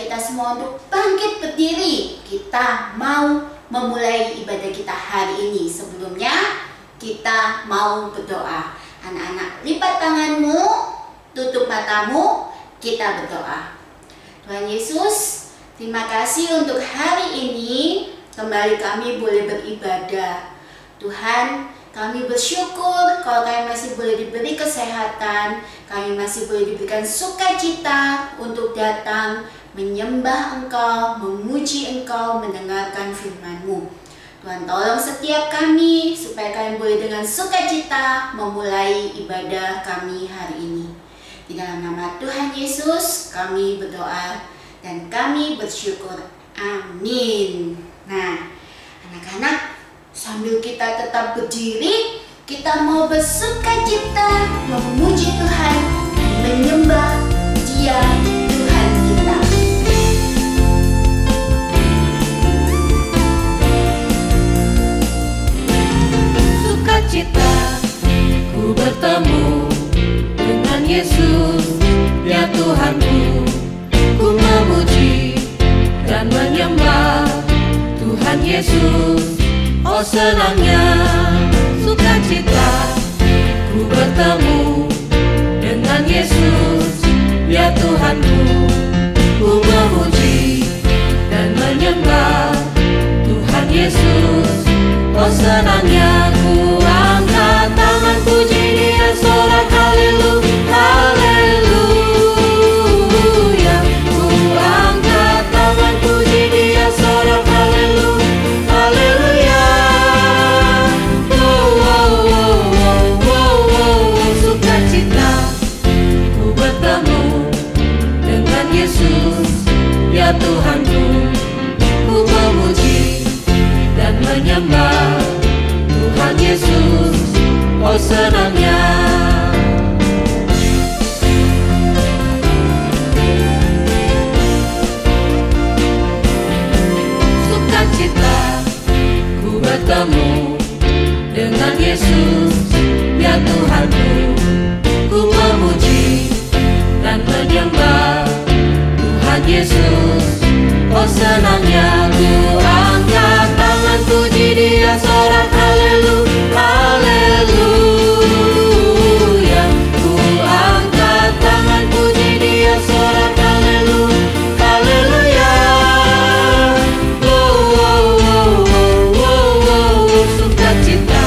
kita semua untuk bangkit berdiri. Kita mau memulai ibadah kita hari ini. Sebelumnya kita mau berdoa. Anak-anak, lipat tanganmu, tutup matamu, kita berdoa. Tuhan Yesus, terima kasih untuk hari ini kembali kami boleh beribadah. Tuhan, kami bersyukur kalau kami masih boleh diberi kesehatan, kami masih boleh diberikan sukacita untuk datang menyembah Engkau, memuji Engkau, mendengarkan firman-Mu. Tuhan, tolong setiap kami supaya kami boleh dengan sukacita memulai ibadah kami hari ini. Di dalam nama Tuhan Yesus kami berdoa dan kami bersyukur. Amin. Nah, anak-anak, sambil kita tetap berdiri, kita mau bersukacita memuji Tuhan dan menyembah Dia, Tuhan kita. Sukacita ku bertemu dengan Yesus, ya Tuhanku. Ku memuji dan menyembah Tuhan Yesus. Oh senangnya sukacita ku bertemu dengan Yesus, ya Tuhanku. Ku memuji dan menyembah Tuhan Yesus. Oh senangnya ku angkat tangan puji Dia, sorak haleluya, haleluya. Ku angkat tangan puji Dia, sorak haleluya, haleluya. Sukacita ku bertemu dengan Yesus, ya Tuhanku. Ku memuji dan menyembah Tuhan Yesus. Oh senangnya sukacita ku bertemu dengan Yesus, ya Tuhanku. Ku memuji dan menyembah Tuhan Yesus. Oh senangnya ku angkat tangan puji Dia, sorak haleluya, haleluya. Ku angkat tangan puji Dia, sorak haleluya, haleluya. Sukacita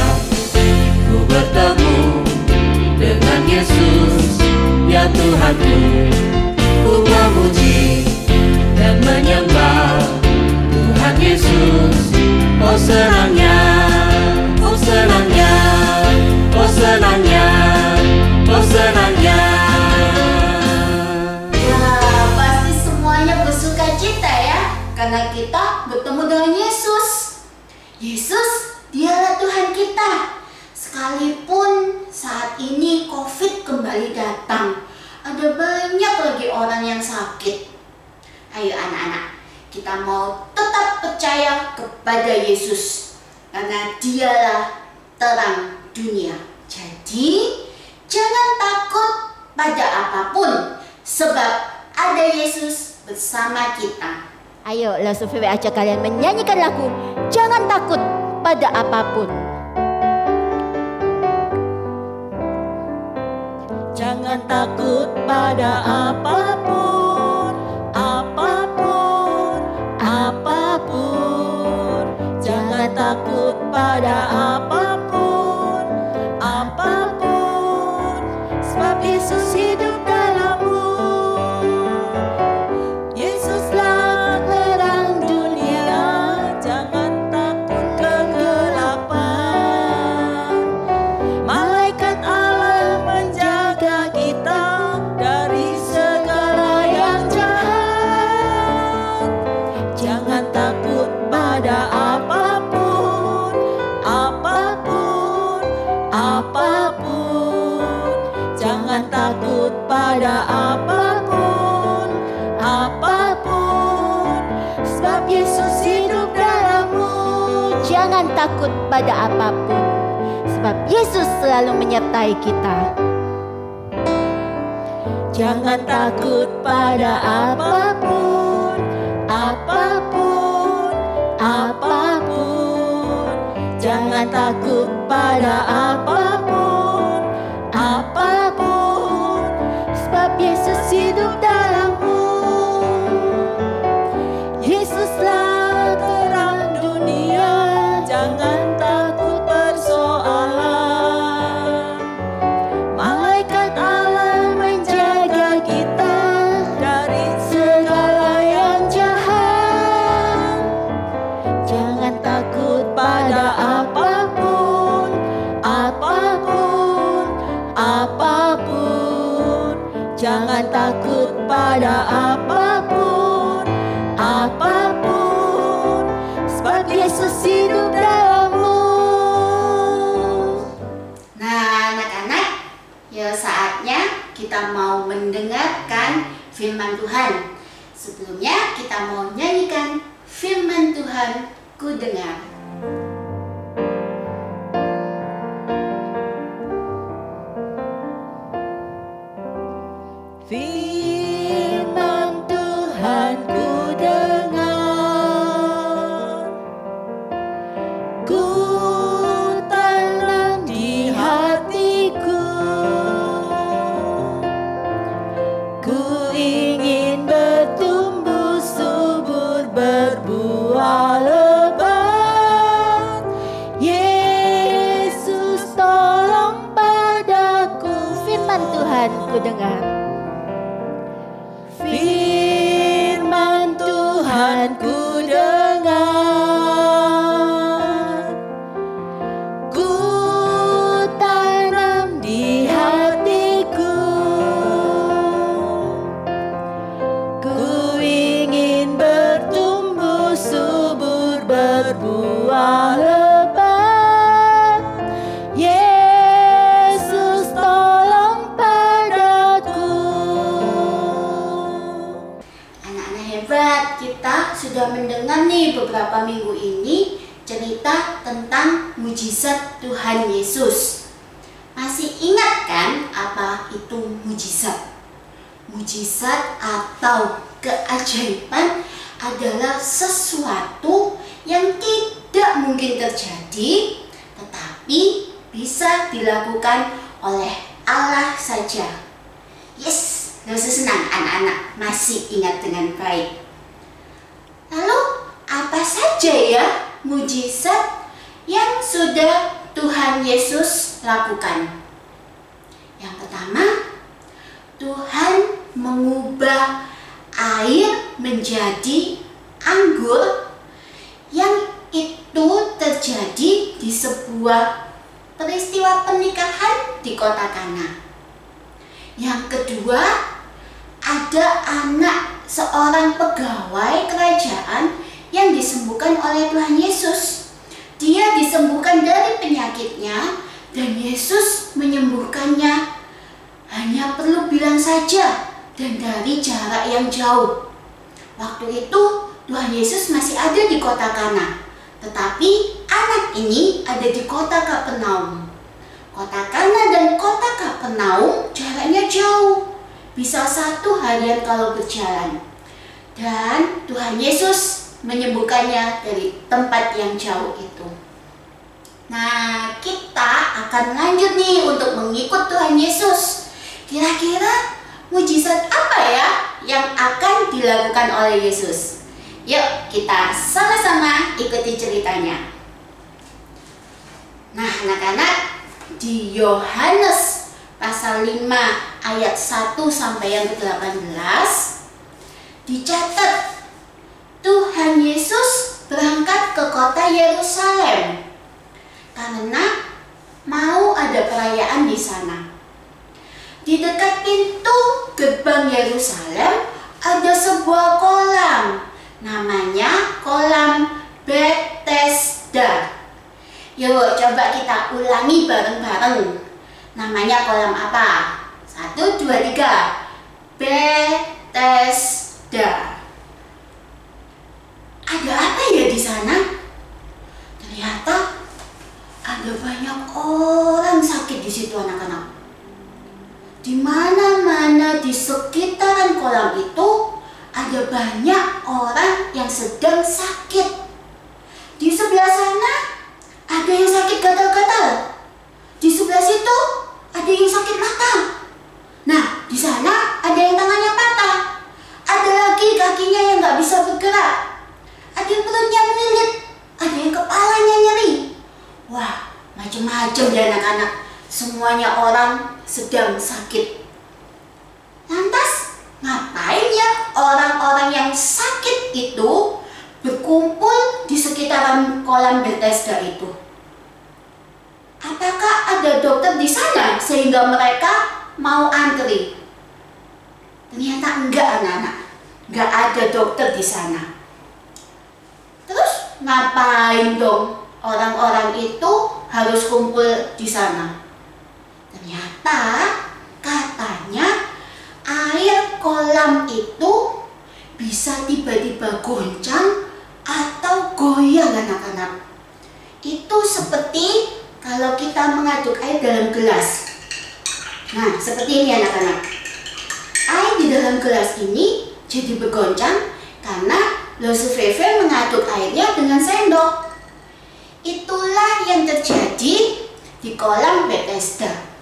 ku bertemu dengan Yesus, ya Tuhanku. Ku memuji dan menyembah Tuhan Yesus. Oh senangnya, oh senangnya, oh senangnya, oh senangnya. Wah, pasti semuanya bersukacita ya, karena kita bertemu dengan Yesus. Yesus, Dialah Tuhan kita. Sekalipun saat ini COVID kembali datang, ada banyak lagi orang yang sakit. Ayo anak-anak, kita mau tetap percaya kepada Yesus, karena Dialah terang dunia. Jadi, jangan takut pada apapun, sebab ada Yesus bersama kita. Ayo, langsung ajak kalian menyanyikan lagu Jangan Takut Pada Apapun. Jangan takut pada apapun, apapun, apapun. Jangan takut pada apapun, apapun. Sebab Yesus hidup dalammu. Yesuslah terang dunia. Jangan takut kegelapan. Malaikat Allah menjaga kita dari segala yang jahat. Jangan takut pada apapun, apapun, apapun. Jangan takut pada apapun, apapun. Sebab Yesus hidup dalammu. Jangan takut pada apapun, sebab Yesus selalu menyertai kita. Jangan takut pada apapun, takut pada apapun, apapun, sebab Yesus hidup dalammu. Yesuslah terang dunia, jangan takut persoalan. Malaikat Allah menjaga kita dari segala yang jahat. Jangan takut pada apapun, apapun, apapun. Jangan takut pada apapun, apapun, sebab Yesus hidup dalammu. Nah, anak-anak, ya saatnya kita mau mendengarkan firman Tuhan. Sebelumnya kita mau nyanyikan firman Tuhan ku dengar. Firman Tuhan ku dengar, ku tanam di hatiku. Ku ingin bertumbuh subur, berbuah lebat. Yesus tolong padaku. Firman Tuhan ku dengar. Firman Tuhan ku dengar, ku tanam di hatiku. Ku ingin bertumbuh subur, berbuah lebat. Yesus tolong padaku. Anak-anak hebat, kita sudah mendengar nih beberapa minggu ini cerita tentang mujizat Tuhan Yesus. Masih ingat kan apa itu mujizat? Mujizat atau keajaiban adalah sesuatu yang tidak mungkin terjadi, tetapi bisa dilakukan oleh Allah saja. Yes, rasa senang anak-anak masih ingat dengan baik. Lalu apa saja ya mujizat yang sudah Tuhan Yesus lakukan? Yang pertama, Tuhan mengubah air menjadi anggur, yang itu terjadi di sebuah peristiwa pernikahan di kota Kana. Yang kedua, ada anak seorang pegawai kerajaan yang disembuhkan oleh Tuhan Yesus. Dia disembuhkan dari penyakitnya dan Yesus menyembuhkannya hanya perlu bilang saja dan dari jarak yang jauh. Waktu itu Tuhan Yesus masih ada di kota Kana, tetapi anak ini ada di kota Kapernaum. Kota Kana dan kota Kapernaum jaraknya jauh, bisa 1 harian kalau berjalan. Dan Tuhan Yesus menyembuhkannya dari tempat yang jauh itu. Nah, kita akan lanjut nih untuk mengikut Tuhan Yesus. Kira-kira mujizat apa ya yang akan dilakukan oleh Yesus? Yuk kita sama-sama ikuti ceritanya. Nah anak-anak, di Yohanes pasal 5 ayat 1 sampai yang ke-18 dicatat Tuhan Yesus berangkat ke kota Yerusalem karena mau ada perayaan di sana. Di dekat pintu gerbang Yerusalem ada sebuah kolam, namanya kolam Bethesda. Yuk coba kita ulangi bareng-bareng. Namanya kolam apa? 1, 2, 3. Bethesda. Ada apa ya di sana? Ternyata ada banyak orang sakit di situ anak-anak. Di mana-mana di sekitaran kolam itu ada banyak orang yang sedang sakit. Di sebelah sana ada yang sakit gatal-gatal. Di sebelah situ ada yang sakit mata. Nah, di sana ada yang tangannya patah. Ada lagi kakinya yang nggak bisa bergerak. Ada yang perutnya melilit. Ada yang kepalanya nyeri. Wah, macam-macam ya anak-anak. Semuanya orang sedang sakit. Lantas, ngapain ya orang-orang yang sakit itu berkumpul di sekitaran kolam Bethesda itu? Apakah ada dokter di sana sehingga mereka mau antri? Ternyata enggak anak-anak. Enggak ada dokter di sana. Terus ngapain dong orang-orang itu harus kumpul di sana? Ternyata katanya air kolam itu bisa tiba-tiba goncang atau goyang anak-anak. Itu seperti kalau kita mengaduk air dalam gelas. Nah, seperti ini anak-anak. Air di dalam gelas ini jadi bergoncang karena Losufefe mengaduk airnya dengan sendok. Itulah yang terjadi di kolam Bethesda.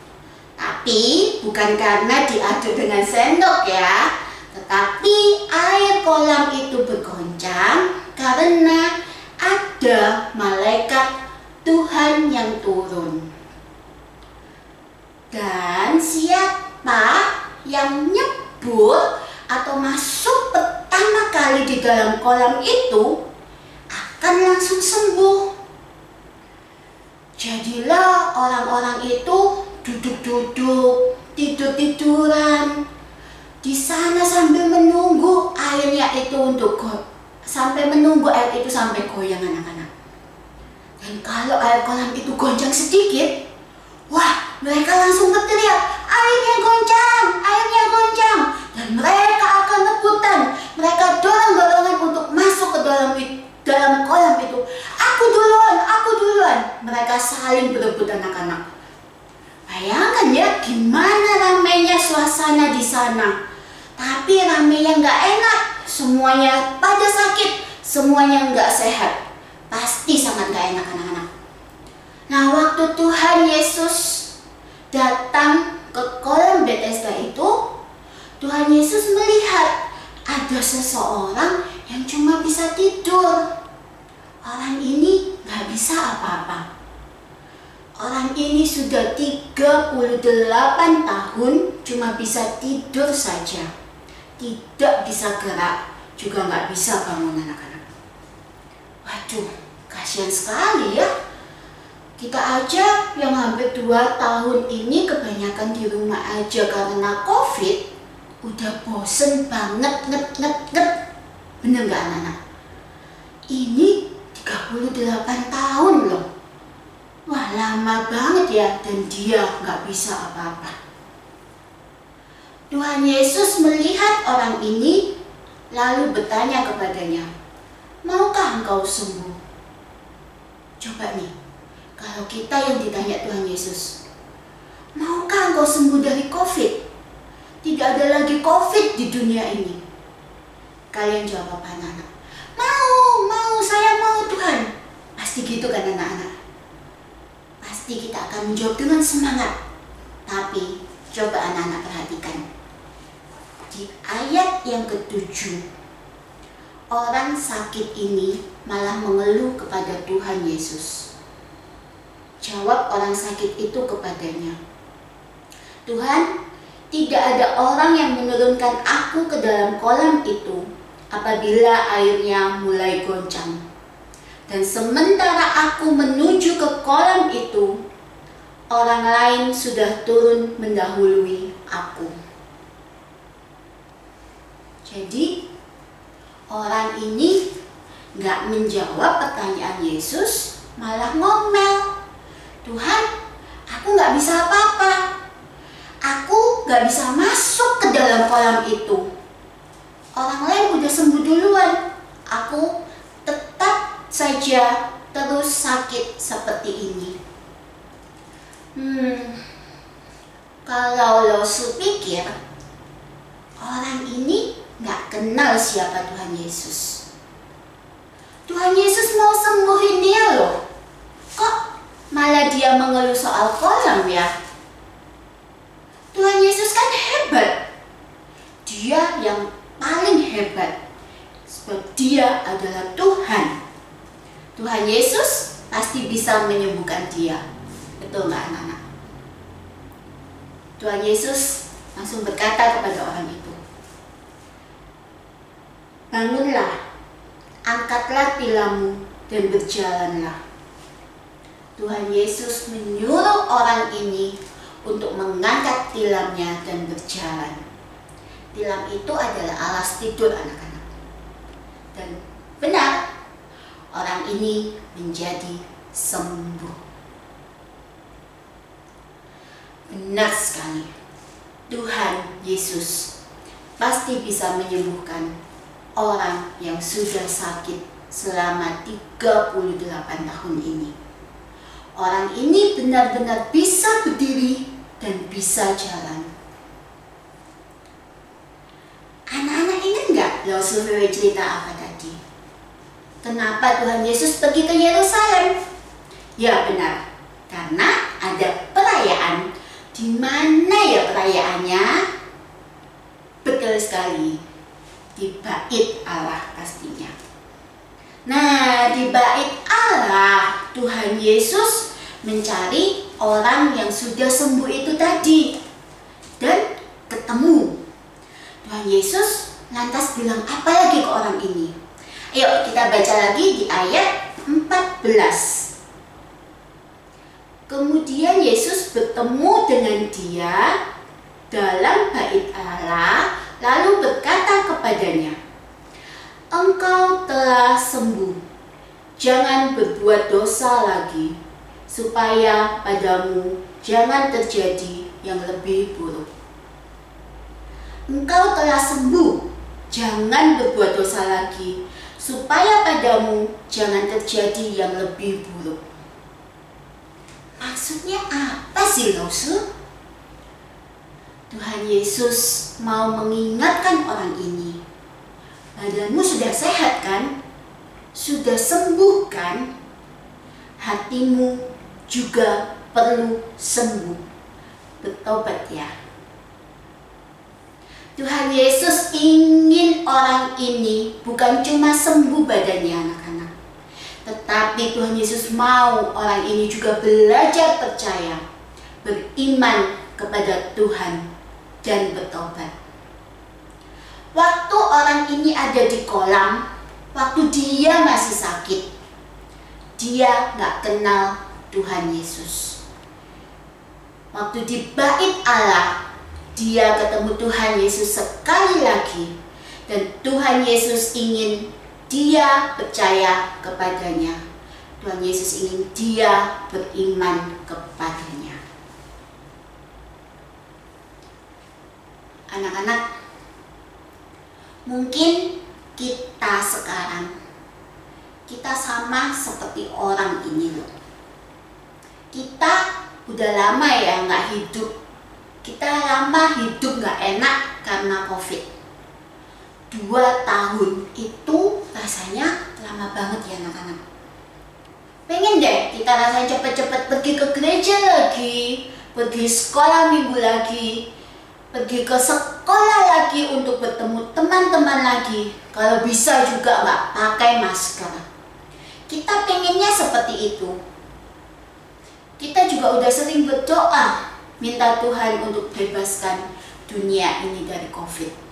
Tapi bukan karena diaduk dengan sendok ya, tetapi air kolam itu bergoncang karena ada malaikat Tuhan yang turun. Dan siapa yang nyebur atau masuk pertama kali di dalam kolam itu akan langsung sembuh. Jadilah orang-orang itu duduk-duduk, tidur-tiduran di sana sambil menunggu airnya itu sampai menunggu air itu sampai goyang anak-anak. Dan kalau air kolam itu goncang sedikit, wah, mereka langsung berteriak, airnya goncang, airnya goncang. Dan mereka akan rebutan, mereka dorong-dorongan untuk masuk ke dalam kolam itu. Aku duluan, aku duluan. Mereka saling berebut anak-anak. Bayangkan ya gimana ramainya suasana di sana. Tapi ramainya nggak enak, semuanya pada sakit, semuanya nggak sehat. Pasti sangat nggak enak anak-anak. Nah, waktu Tuhan Yesus datang ke kolam Bethesda itu, Tuhan Yesus melihat ada seseorang yang cuma bisa tidur. Orang ini nggak bisa apa-apa. Orang ini sudah 38 tahun cuma bisa tidur saja. Tidak bisa gerak, juga nggak bisa bangun anak-anak. Waduh, kasihan sekali ya. Kita aja yang hampir 2 tahun ini kebanyakan di rumah aja karena COVID, udah bosen banget nget. Bener nggak anak-anak? Ini 38 tahun loh. Wah, lama banget ya, dan dia nggak bisa apa-apa. Tuhan Yesus melihat orang ini, lalu bertanya kepadanya, maukah engkau sembuh? Coba nih, kalau kita yang ditanya Tuhan Yesus, maukah engkau sembuh dari COVID? Tidak ada lagi COVID di dunia ini. Kalian jawab apa anak-anak? Mau, saya mau Tuhan. Pasti gitu kan anak-anak? Pasti kita akan menjawab dengan semangat. Tapi coba anak-anak perhatikan. Di ayat yang ke-7, orang sakit ini malah mengeluh kepada Tuhan Yesus. Jawab orang sakit itu kepadanya, Tuhan, tidak ada orang yang menurunkan aku ke dalam kolam itu apabila airnya mulai goncang. Dan sementara aku menuju ke kolam itu, orang lain sudah turun mendahului aku. Jadi, orang ini nggak menjawab pertanyaan Yesus, malah ngomel. Tuhan, aku nggak bisa apa-apa. Aku nggak bisa masuk ke dalam kolam itu. Orang lain udah sembuh duluan. Aku tetap saja terus sakit seperti ini. Kalau lo pikir orang ini nggak kenal siapa Tuhan Yesus. Tuhan Yesus mau sembuhin dia loh. Kok malah dia mengeluh soal kolam ya? Tuhan Yesus kan hebat. Dia yang paling hebat. Sebab dia adalah Tuhan. Tuhan Yesus pasti bisa menyembuhkan dia. Betul nggak anak-anak? Tuhan Yesus langsung berkata kepada orang itu, bangunlah, angkatlah tilammu dan berjalanlah. Tuhan Yesus menyuruh orang ini untuk mengangkat tilamnya dan berjalan. Tilam itu adalah alas tidur anak-anak. Dan benar, orang ini menjadi sembuh. Benar sekali, Tuhan Yesus pasti bisa menyembuhkan orang yang sudah sakit selama 38 tahun ini. Orang ini benar-benar bisa berdiri dan bisa jalan. Anak-anak ingat nggak Rasul cerita apa tadi? Kenapa Tuhan Yesus pergi ke Yerusalem? Ya benar, karena ada perayaan. Di mana ya perayaannya? Betul sekali, di Bait Allah pastinya. Nah, di Bait Allah Tuhan Yesus mencari orang yang sudah sembuh itu tadi dan ketemu. Tuhan Yesus lantas bilang apa lagi ke orang ini? Ayo kita baca lagi di ayat 14. Kemudian Yesus bertemu dengan dia dalam Bait Allah, lalu berkata kepadanya, engkau telah sembuh, jangan berbuat dosa lagi, supaya padamu jangan terjadi yang lebih buruk. Engkau telah sembuh, jangan berbuat dosa lagi, supaya padamu jangan terjadi yang lebih buruk. Maksudnya apa sih, Rasul? Tuhan Yesus mau mengingatkan orang ini, badanmu sudah sehat kan? Sudah sembuh kan? Hatimu juga perlu sembuh. Bertobat ya. Tuhan Yesus ingin orang ini bukan cuma sembuh badannya anak-anak, tetapi Tuhan Yesus mau orang ini juga belajar percaya, beriman kepada Tuhan dan bertobat. Waktu orang ini ada di kolam, waktu dia masih sakit, dia nggak kenal Tuhan Yesus. Waktu di Bait Allah, dia ketemu Tuhan Yesus sekali lagi, dan Tuhan Yesus ingin dia percaya kepadanya. Tuhan Yesus ingin dia beriman kepadanya. Anak-anak, mungkin kita sekarang, kita sama seperti orang ini loh. Kita udah lama ya nggak hidup. Kita lama hidup nggak enak karena COVID. 2 tahun itu rasanya lama banget ya anak-anak. Pengen deh kita rasanya cepet-cepet pergi ke gereja lagi, pergi sekolah minggu lagi, pergi ke sekolah lagi untuk bertemu teman-teman lagi. Kalau bisa juga nggak pakai masker. Kita pengennya seperti itu. Kita juga udah sering berdoa, minta Tuhan untuk bebaskan dunia ini dari COVID.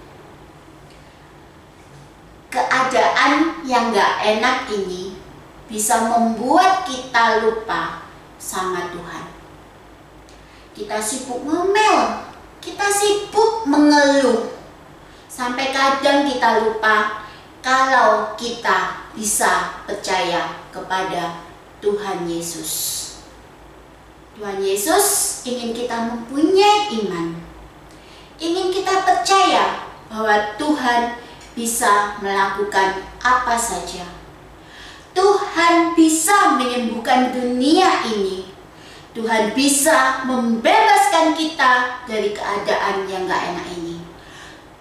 Keadaan yang gak enak ini bisa membuat kita lupa sama Tuhan. Kita sibuk ngomel, kita sibuk mengeluh, sampai kadang kita lupa kalau kita bisa percaya kepada Tuhan Yesus. Tuhan Yesus ingin kita mempunyai iman, ingin kita percaya bahwa Tuhan bisa melakukan apa saja. Tuhan bisa menyembuhkan dunia ini. Tuhan bisa membebaskan kita dari keadaan yang gak enak ini.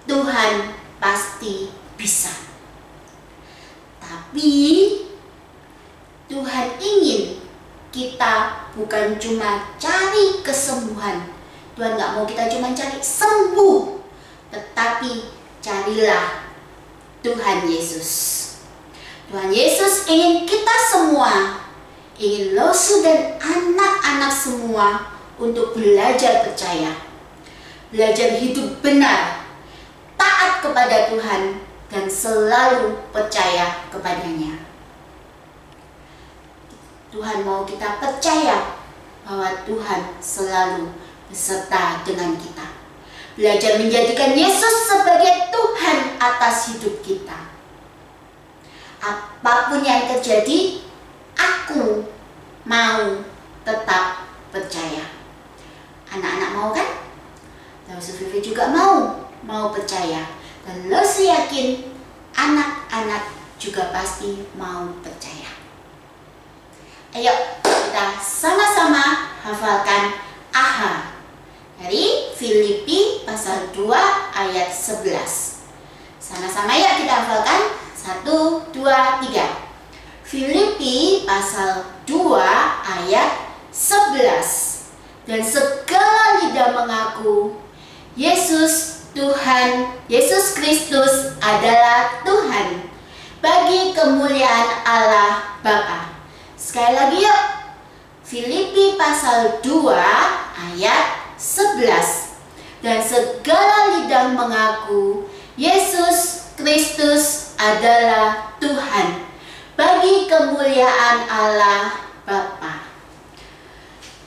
Tuhan pasti bisa. Tapi Tuhan ingin kita bukan cuma cari kesembuhan. Tuhan gak mau kita cuma cari sembuh, tetapi carilah Tuhan Yesus. Tuhan Yesus ingin kita semua, ingin Losu dan anak-anak semua untuk belajar percaya, belajar hidup benar, taat kepada Tuhan, dan selalu percaya kepadanya. Tuhan mau kita percaya bahwa Tuhan selalu beserta dengan kita. Belajar menjadikan Yesus sebagai Tuhan atas hidup kita. Apapun yang terjadi, aku mau tetap percaya. Anak-anak mau kan? Losu Vivi juga mau percaya. Dan Losu yakin anak-anak juga pasti mau percaya. Ayo kita sama-sama hafalkan AHA dari Filipi pasal 2 ayat 11. Sama-sama ya kita hafalkan. 1, 2, 3. Filipi pasal 2 ayat 11. Dan segala lidah mengaku Yesus Tuhan, Yesus Kristus adalah Tuhan, bagi kemuliaan Allah Bapa. Sekali lagi yuk. Filipi pasal 2 ayat 11. Dan segala lidah mengaku Yesus Kristus adalah Tuhan, bagi kemuliaan Allah Bapa.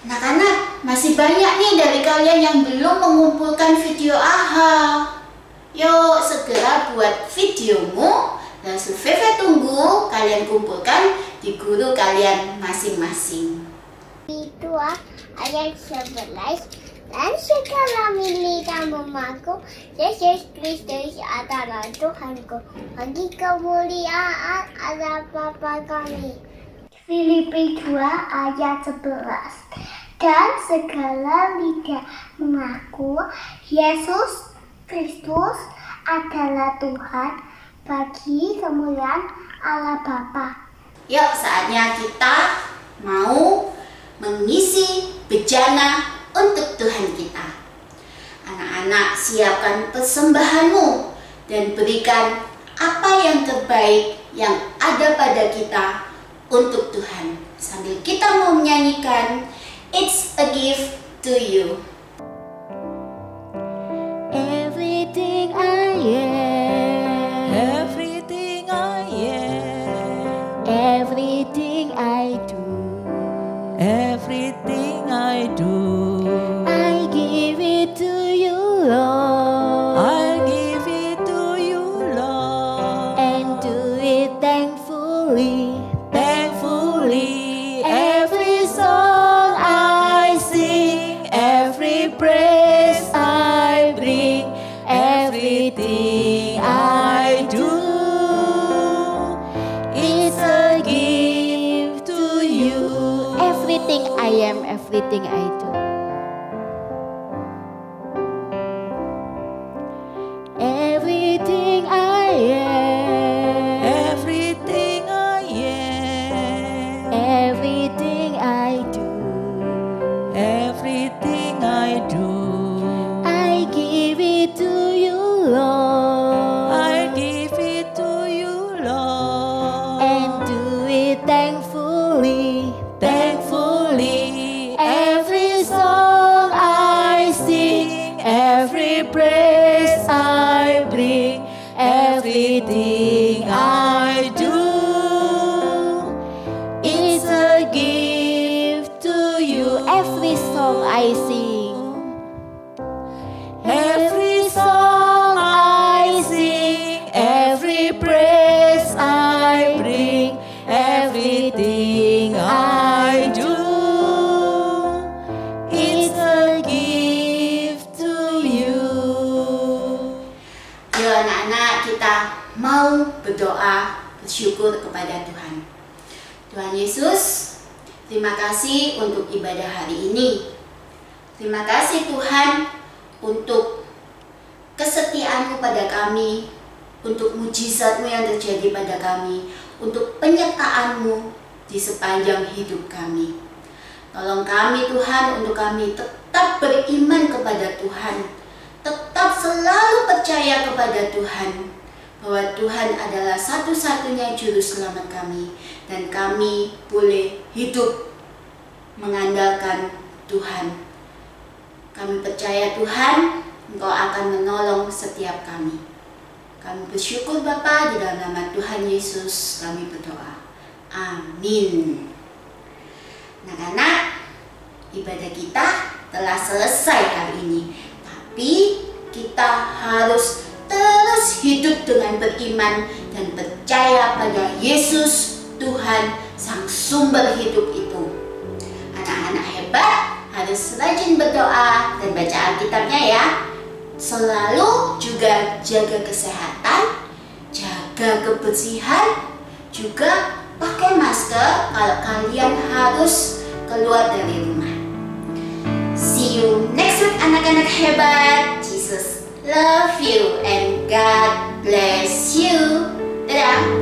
Anak-anak, masih banyak nih dari kalian yang belum mengumpulkan video AHA. Yuk segera buat videomu. Langsung Vivi tunggu kalian kumpulkan di guru kalian masing-masing. 2 ayat 11. Dan segala lidah mengaku Yesus Kristus adalah Tuhanku, bagi kemuliaan Allah Bapa kami. Filipi 2 ayat 11. Dan segala lidah mengaku Yesus Kristus adalah Tuhan, bagi kemuliaan Allah Bapa. Yuk saatnya kita mau mengisi bejana untuk Tuhan kita. Anak-anak, siapkan persembahanmu dan berikan apa yang terbaik yang ada pada kita untuk Tuhan. Sambil kita mau menyanyikan It's a Gift to You. Everything I am, Everything I am, everything I do, everything I do, I give it to you, Lord, I give it to you, Lord, and do it thankfully. thankfully. Every song I sing, every praise I bring, everything I do, it's a gift to you. Everything I am, everything I do. Everything I am, Everything I am, everything I do, everything I do, I give it to you, Lord, I give it to you, Lord, and do it thankfully. thankfully. Every song I sing, every praise I bring, everything I do, it's a gift to you. Every song I sing, Every song I sing, every praise I bring, everything I do, it's a gift to you. Yuk anak-anak, kita mau berdoa bersyukur kepada Tuhan. Tuhan Yesus, terima kasih untuk ibadah hari ini. Terima kasih Tuhan untuk kesetiaan-Mu pada kami, untuk mujizat-Mu yang terjadi pada kami, untuk penyertaan-Mu di sepanjang hidup kami. Tolong kami Tuhan untuk kami tetap beriman kepada Tuhan, tetap selalu percaya kepada Tuhan, bahwa Tuhan adalah satu-satunya juru selamat kami, dan kami boleh hidup mengandalkan Tuhan. Kami percaya Tuhan, Engkau akan menolong setiap kami. Kami bersyukur Bapa, di dalam nama Tuhan Yesus kami berdoa. Amin. Anak-anak, ibadah kita telah selesai hari ini. Tapi kita harus terus hidup dengan beriman dan percaya pada Yesus, Tuhan, Sang Sumber hidup itu. Anak-anak hebat harus rajin berdoa dan baca Alkitabnya ya. Selalu juga jaga kesehatan, jaga kebersihan, juga pakai masker kalau kalian harus keluar dari rumah. See you next week anak-anak hebat. Jesus love you and God bless you. Dadah.